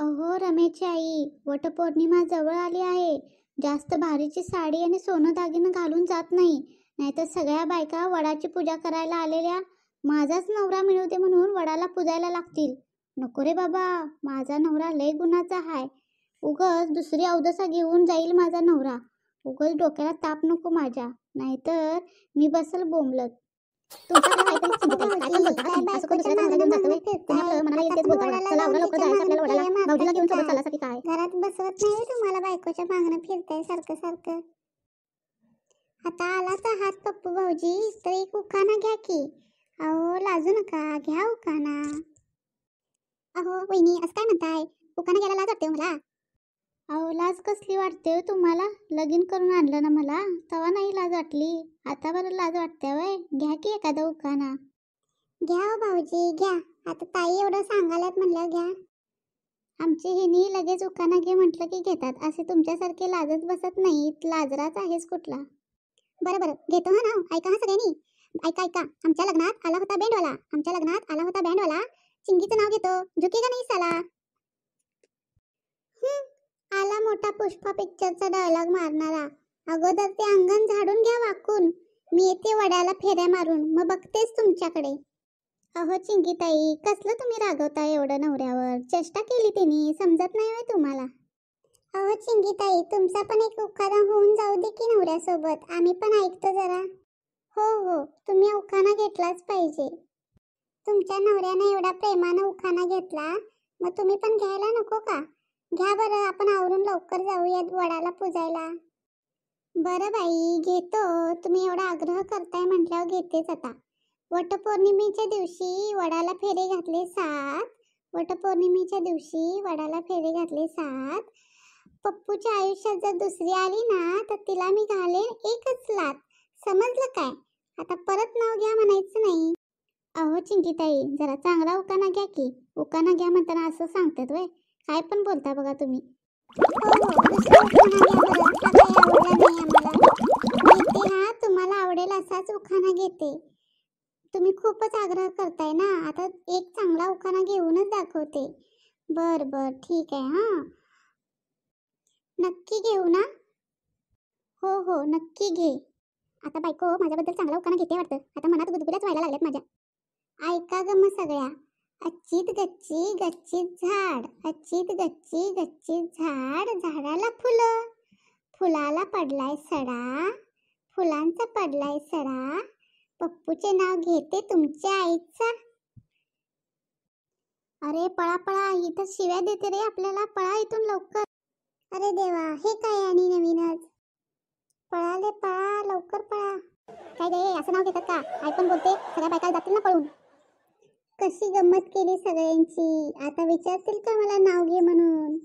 अहो रमेशची आई, वटपौर्णिमा जवळ आली आहे. जास्त भारीची साडी आणि सोनं दागिनं घालून जात नाही, नाहीतर सगळ्या बायका वडाची पूजा करायला आलेल्या माझाच नवरा मिळू दे म्हणून वडाला पूजायला लागतील. नको रे बाबा, माझा नवरा लय गुणाचा हाय. उगच दुसरी अवदसा घेऊन जाईल माझा नवरा. उगच डोक्याला ताप नको माझ्या, नाहीतर मी बसल बोंबलत. तुमचं काहीतरी चिंतित आहे. काय पण बोलता का तुम्ही? असं कोण दुसऱ्याचा नवरा घेऊन जातं व्हय? तुम्ही आपलं मनाला येईल तेच बोलता बघा. चला आवरा लवकर जायचं आपल्याला वडाला. भाऊजीला घेऊन सोबत चालायसाठी काय? घरात बसवत नाही तुम्हाला, बायकोच्या मागणं फिरताय सारखं सारखं. आता आलाच आहात पप्पू भाऊजी, तर एक उखाणा घ्या की. अहो लाजू नका, घ्या उखाणा. अहो वहिनी, असं काय म्हणताय? उखाणा घ्यायला लाज वाटते मला. अहो लाज कसली वाटते हो तुम्हाला? लगीन करून आणलं ना मला, तेव्हा नाही लाज वाटली. आता बरं लाज वाटते वय? घ्या की एखादा उखाणा. घ्या हो भाऊजी घ्या. आता ताई एवढं सांगायलात म्हणलं घ्या. आमची हिनी लगेच उखाणा घे म्हटलं की घेतात. असे तुमच्यासारखे लाजत बसत नाहीत. लाजराच आहेस कुठला. बरं बरं घेतो हा नाव. ऐका हा सगळ्यांनी, ऐका ऐका. आमच्या लग्नात आला होता बँडवाला, आमच्या लग्नात आला होता बँडवाला. चिंगीचं नाव घेतो, झुकेगा नाही साला. आला मोठा पुष्पा पिक्चरचा डायलॉग मारणारा. अगोदर ते अंगण झाडून घ्या वाकून, मी येते वड्याला फेऱ्या मारून, मग बघतेच तुमच्याकडे. अहो चिंगीताई, कसलं तुम्ही रागवता एवढं नवऱ्यावर? चेष्टा केली त्यांनी, समजत नाही होय तुम्हाला? अहो चिंगीताई, तुमचा पण एक उखाणा होऊन जाऊ दे की नवऱ्यासोबत, आम्ही पण ऐकतो जरा. हो हो, तुम्ही उखाणा घेतलाच पाहिजे. तुमच्या नवऱ्याने एवढा प्रेमानं उखाणा घेतला, मग तुम्ही पण घ्यायला नको का? घ्या बरं, आपण आवरून लवकर जाऊया वडाला पूजायला. बरं बाई घेतो, तुम्ही एवढा आग्रह करताय म्हटल्यावर घेतेच आता. वटपौर्णिमेच्या दिवशी वडाला फेरे घातले 7. वटपौर्णिमेच्या दिवशी वडाला फेरे घातले 7. पप्पूच्या आयुष्यात जर दुसरी आली ना, तर तिला मी घालेन एकच लात. समजलं काय? आता परत नाव घ्या म्हणायचं नाही. अहो चिंगीताई, जरा चांगला उखाणा घ्या की. उखाणा घ्या म्हणताना असं सांगतात वय? काय पण बोलता बघा तुम्ही. हो हो, दुसरा उखाणा घ्या बरं. हा काही आवडला नाही आम्हाला. घेते हा, तुम्हाला आवडेल असाच उखाणा घेते. तुम्ही खूपच आग्रह करताय ना, आता एक चांगला उखाणा घेऊनच दाखवते. बर बर ठीक आहे हा. नक्की घेऊ ना? हो हो नक्की घे. आता बायको माझ्याबद्दल चांगला उखाणा घेते वाटतं. आता मनात गुदगुल्याच व्हायला लागल्यात माझ्या. ऐका ग मग सगळ्या. अच्छीत गच्ची गच्चीत झाड, अच्छीत गच्ची गच्चीत झाड, झाडाला फुलं, फुलाला पडलाय सडा, फुलांचा पडलाय सडा, पप्पूचे नाव घेते तुमच्या आईचा. अरे पळा पळा, इथं शिव्या देते रे आपल्याला, पळा इथून लवकर. अरे देवा, हे काय आणि नवीनच. पळाले पळा, लवकर पळा. काय गे, असं नाव घेतात का? आई पण बोलते, सगळ्या बायका जातील ना पळून. कशी गंमत केली सगळ्यांची. आता विचारतील का मला नाव घे म्हणून?